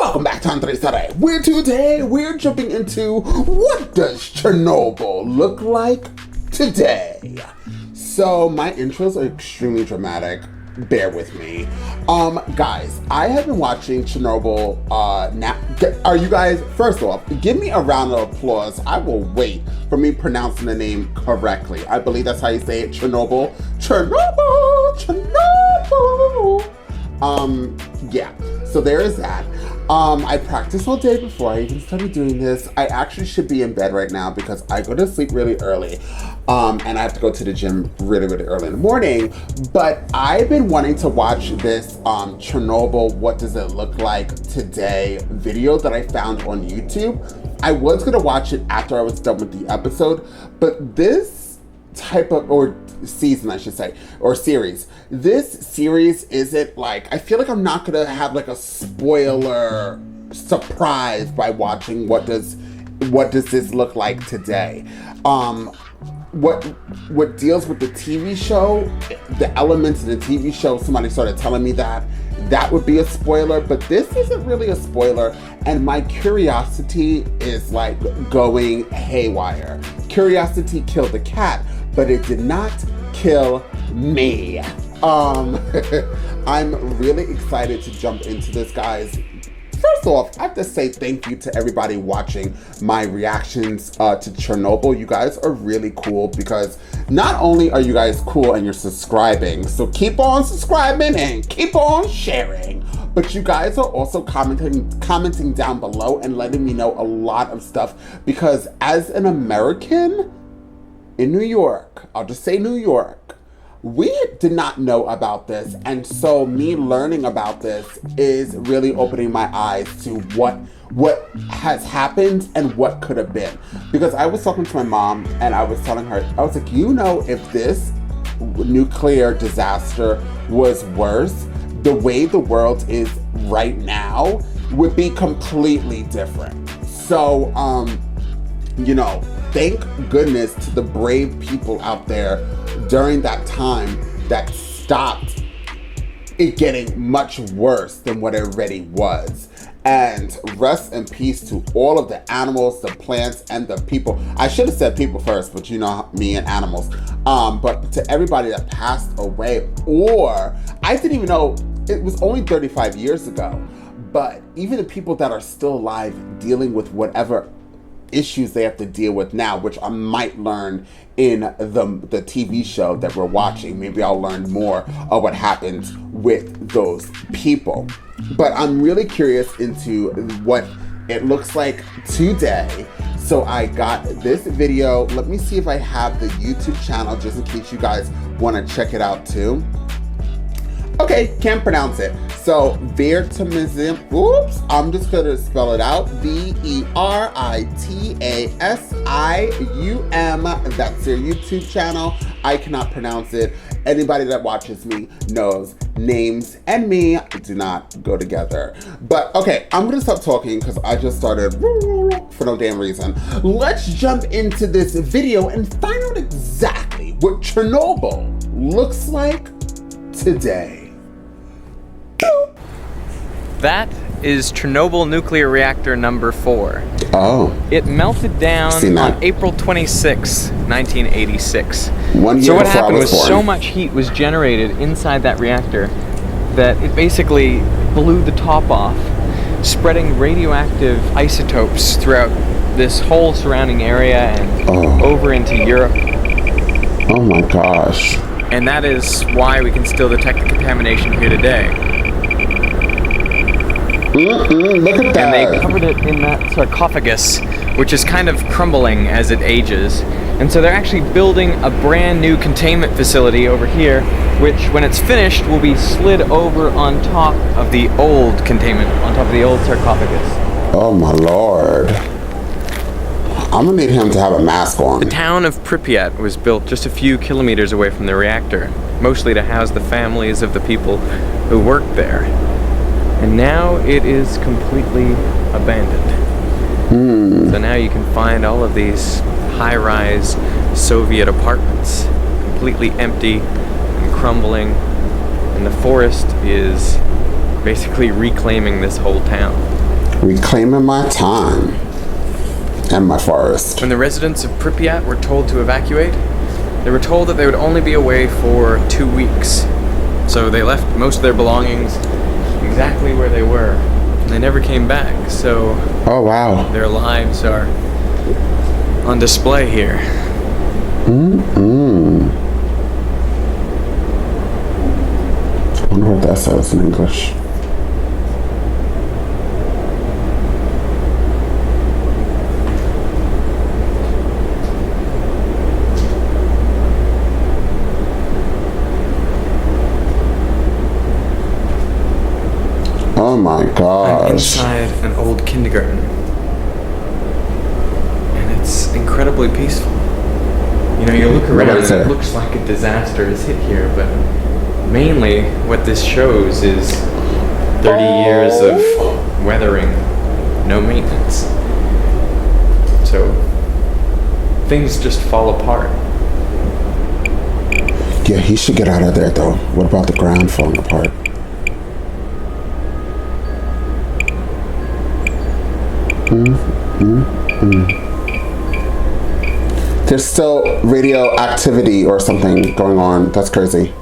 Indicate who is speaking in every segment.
Speaker 1: Welcome back to Andre Sarai, where today we're jumping into what does Chernobyl look like today. So my intros are extremely dramatic. Bear with me. Guys, I have been watching Chernobyl now. Are you guys, first off, give me a round of applause. I will wait for me pronouncing the name correctly. I believe that's how you say it, Chernobyl. Chernobyl, Chernobyl. Yeah, so there is that. I practiced all day before I even started doing this. I actually should be in bed right now because I go to sleep really early. And I have to go to the gym really, really early in the morning. But I've been wanting to watch this Chernobyl, what does it look like today video that I found on YouTube. I was gonna watch it after I was done with the episode, but this type of, or season I should say, or series, this series isn't like, I feel like I'm not gonna have like a spoiler surprise by watching what does this look like today. What deals with the TV show, the elements of the TV show, somebody started telling me that would be a spoiler, but this isn't really a spoiler, and my curiosity is like going haywire. Curiosity killed the cat, but it did not kill me. I'm really excited to jump into this, guys. First off, I have to say thank you to everybody watching my reactions to Chernobyl. You guys are really cool because not only are you guys cool and you're subscribing, so keep on subscribing and keep on sharing, but you guys are also commenting down below and letting me know a lot of stuff, because as an American in New York, I'll just say New York, we did not know about this, and so me learning about this is really opening my eyes to what has happened and what could have been. Because I was talking to my mom and I was telling her, I was like, you know, if this nuclear disaster was worse, the way the world is right now would be completely different. So, you know, thank goodness to the brave people out there during that time that stopped it getting much worse than what it already was. And rest in peace to all of the animals, the plants, and the people. I should have said people first, but you know me and animals. But to everybody that passed away, or I didn't even know, it was only 35 years ago, but even the people that are still alive dealing with whatever issues they have to deal with now, which I might learn in the TV show that we're watching. Maybe I'll learn more of what happens with those people. But I'm really curious into what it looks like today. So I got this video. Let me see if I have the YouTube channel just in case you guys want to check it out too. Okay, can't pronounce it. So, Veritamizum, oops, I'm just gonna spell it out. Veritasum. That's their YouTube channel. I cannot pronounce it. Anybody that watches me knows names and me do not go together. But okay, I'm gonna stop talking because I just started for no damn reason. Let's jump into this video and find out exactly what Chernobyl looks like today.
Speaker 2: That is Chernobyl nuclear reactor number 4.
Speaker 1: Oh.
Speaker 2: It melted down on April 26, 1986.
Speaker 1: 1 year
Speaker 2: so what
Speaker 1: before
Speaker 2: happened
Speaker 1: I
Speaker 2: was
Speaker 1: born.
Speaker 2: So much heat was generated inside that reactor that it basically blew the top off, spreading radioactive isotopes throughout this whole surrounding area and over into Europe.
Speaker 1: Oh my gosh.
Speaker 2: And that is why we can still detect the contamination here today.
Speaker 1: Look at that.
Speaker 2: And they covered it in that sarcophagus, which is kind of crumbling as it ages. And so they're actually building a brand new containment facility over here, which when it's finished will be slid over on top of the old containment, on top of the old sarcophagus.
Speaker 1: Oh my Lord. I'm gonna need him to have a mask on.
Speaker 2: The town of Pripyat was built just a few kilometers away from the reactor, mostly to house the families of the people who worked there. And now it is completely abandoned. So now you can find all of these high-rise Soviet apartments completely empty and crumbling, and the forest is basically reclaiming this whole town.
Speaker 1: Reclaiming my time and my forest.
Speaker 2: When the residents of Pripyat were told to evacuate, they were told that they would only be away for 2 weeks. So they left most of their belongings exactly where they were. And they never came back, so
Speaker 1: Oh, wow.
Speaker 2: their lives are on display here.
Speaker 1: I wonder what that says in English. Oh my
Speaker 2: I'm
Speaker 1: gosh.
Speaker 2: inside an old kindergarten. And it's incredibly peaceful. You know, you look around and it looks like a disaster has hit here, but mainly what this shows is 30 years of weathering, no maintenance. So things just fall apart.
Speaker 1: Yeah, he should get out of there though. What about the ground falling apart? There's still radioactivity or something going on. That's crazy.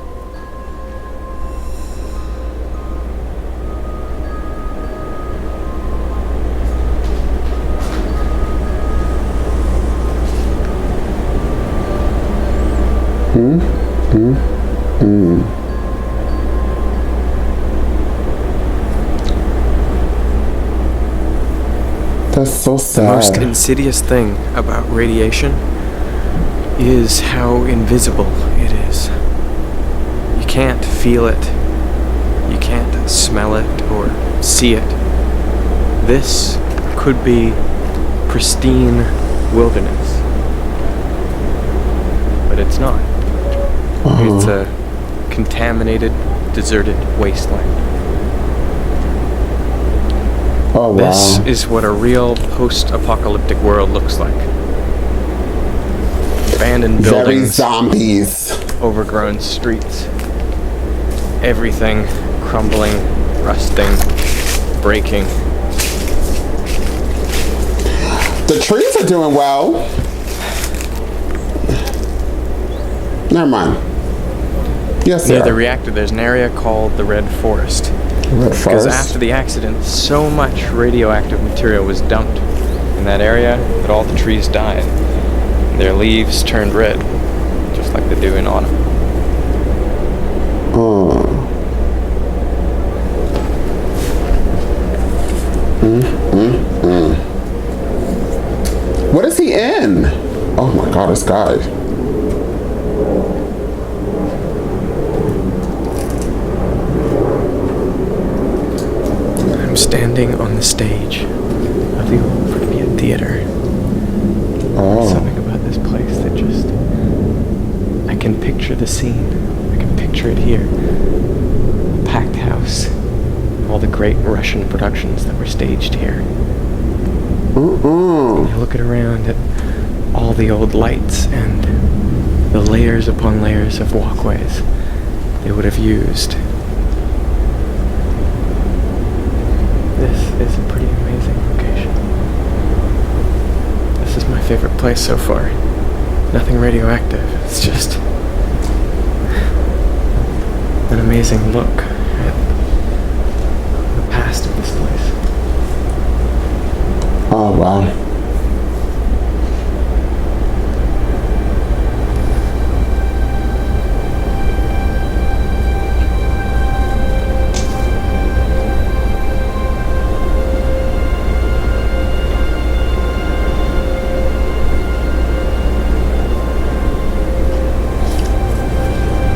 Speaker 1: That's so sad.
Speaker 2: The most insidious thing about radiation is how invisible it is. You can't feel it. You can't smell it or see it. This could be pristine wilderness. But it's not. It's a contaminated, deserted wasteland.
Speaker 1: Oh, wow.
Speaker 2: This is what a real post-apocalyptic world looks like. Abandoned
Speaker 1: Very
Speaker 2: buildings,
Speaker 1: zombies.
Speaker 2: overgrown streets, everything crumbling, rusting, breaking.
Speaker 1: The trees are doing well. Never mind. Yes,
Speaker 2: Near
Speaker 1: they
Speaker 2: the
Speaker 1: are.
Speaker 2: reactor, there's an area called the Red Forest.
Speaker 1: Red
Speaker 2: Because
Speaker 1: Forest.
Speaker 2: after the accident, so much radioactive material was dumped in that area that all the trees died. Their leaves turned red, just like they do in autumn.
Speaker 1: What is he in? Oh my god, this guy.
Speaker 2: I'm standing on the stage of the old Pripyat Theater. There's something about this place that just... I can picture the scene. I can picture it here. A packed house. All the great Russian productions that were staged here. You look around at all the old lights and the layers upon layers of walkways they would have used. This is a pretty amazing location. This is my favorite place so far. Nothing radioactive. It's just an amazing look at the past of this place.
Speaker 1: Oh wow.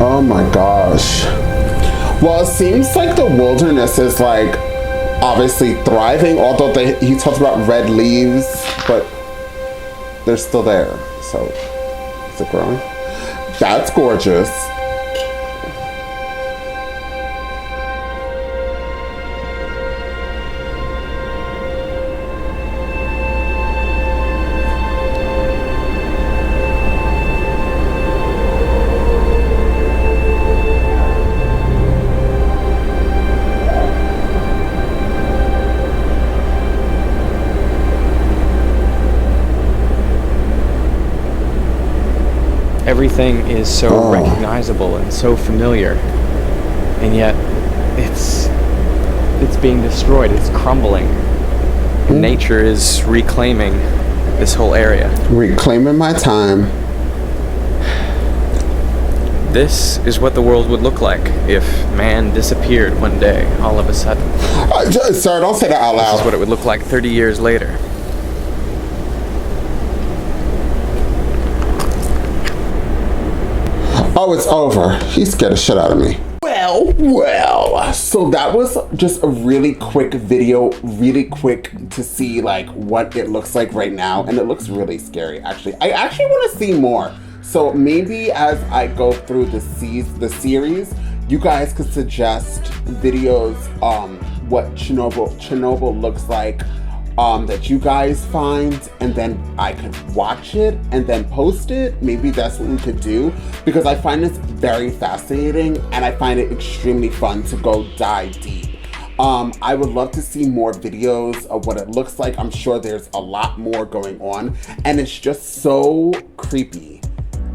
Speaker 1: Oh my gosh. Well, it seems like the wilderness is like obviously thriving, although he talks about red leaves, but they're still there. So, is it growing? That's gorgeous.
Speaker 2: Everything is so recognizable and so familiar, and yet it's being destroyed, it's crumbling. And nature is reclaiming this whole area.
Speaker 1: Reclaiming my time.
Speaker 2: This is what the world would look like if man disappeared one day, all of a sudden.
Speaker 1: Sir, don't say that out loud.
Speaker 2: This is what it would look like 30 years later.
Speaker 1: Oh, it's over. He scared the shit out of me. Well, so that was just a really quick video, really quick to see like what it looks like right now, and it looks really scary actually. I actually want to see more. So maybe as I go through the series, you guys could suggest videos what Chernobyl looks like that you guys find, and then I could watch it and then post it. Maybe that's what we could do, because I find this very fascinating and I find it extremely fun to go dive deep. I would love to see more videos of what it looks like. I'm sure there's a lot more going on, and it's just so creepy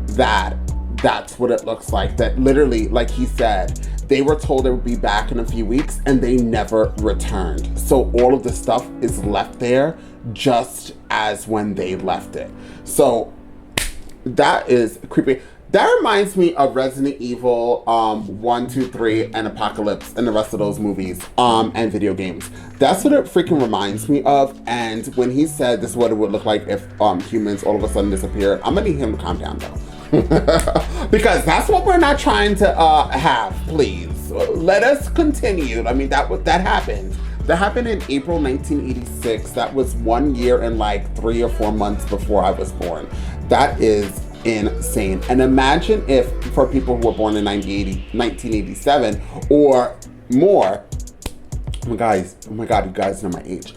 Speaker 1: that that's what it looks like. That literally, like he said, they were told they would be back in a few weeks and they never returned. So all of the stuff is left there just as when they left it. So that is creepy. That reminds me of Resident Evil 1, 2, 3, and Apocalypse, and the rest of those movies and video games. That's what it freaking reminds me of. And when he said this is what it would look like if humans all of a sudden disappeared, I'm gonna need him to calm down though. Because that's what we're not trying to have, please. Let us continue. I mean, that happened. That happened in April 1986. That was 1 year and like 3 or 4 months before I was born. That is insane. And imagine if for people who were born in 1987 or more, oh my God, you guys know my age.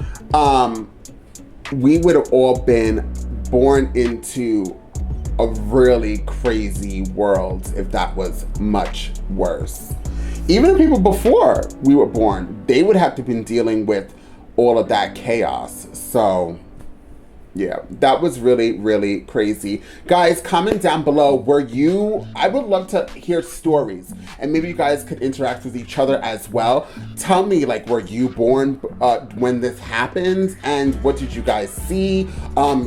Speaker 1: We would have all been born into a really crazy world if that was much worse. Even the people before we were born, they would have to been dealing with all of that chaos. So yeah, that was really, really crazy. Guys, comment down below, I would love to hear stories, and maybe you guys could interact with each other as well. Tell me, like, were you born when this happened, and what did you guys see?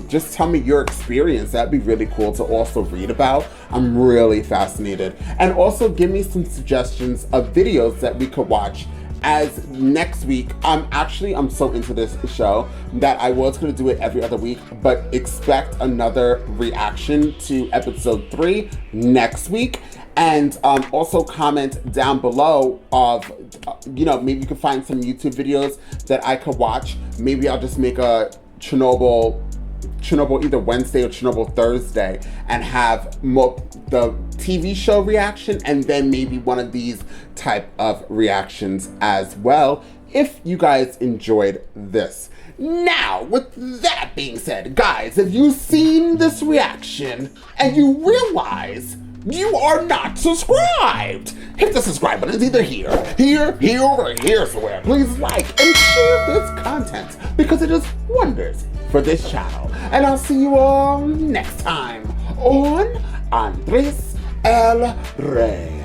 Speaker 1: Just tell me your experience. That'd be really cool to also read about. I'm really fascinated. And also give me some suggestions of videos that we could watch. As next week, I'm so into this show that I was going to do it every other week, but expect another reaction to episode 3 next week. And also comment down below of, maybe you can find some YouTube videos that I could watch. Maybe I'll just make a Chernobyl either Wednesday or Chernobyl Thursday, and have the TV show reaction, and then maybe one of these type of reactions as well, if you guys enjoyed this. Now, with that being said, guys, if you've seen this reaction and you realize you are not subscribed, hit the subscribe button. It's either here, or here somewhere. Please like and share this content, because it does wonders for this channel. And I'll see you all next time on Andres El Rey.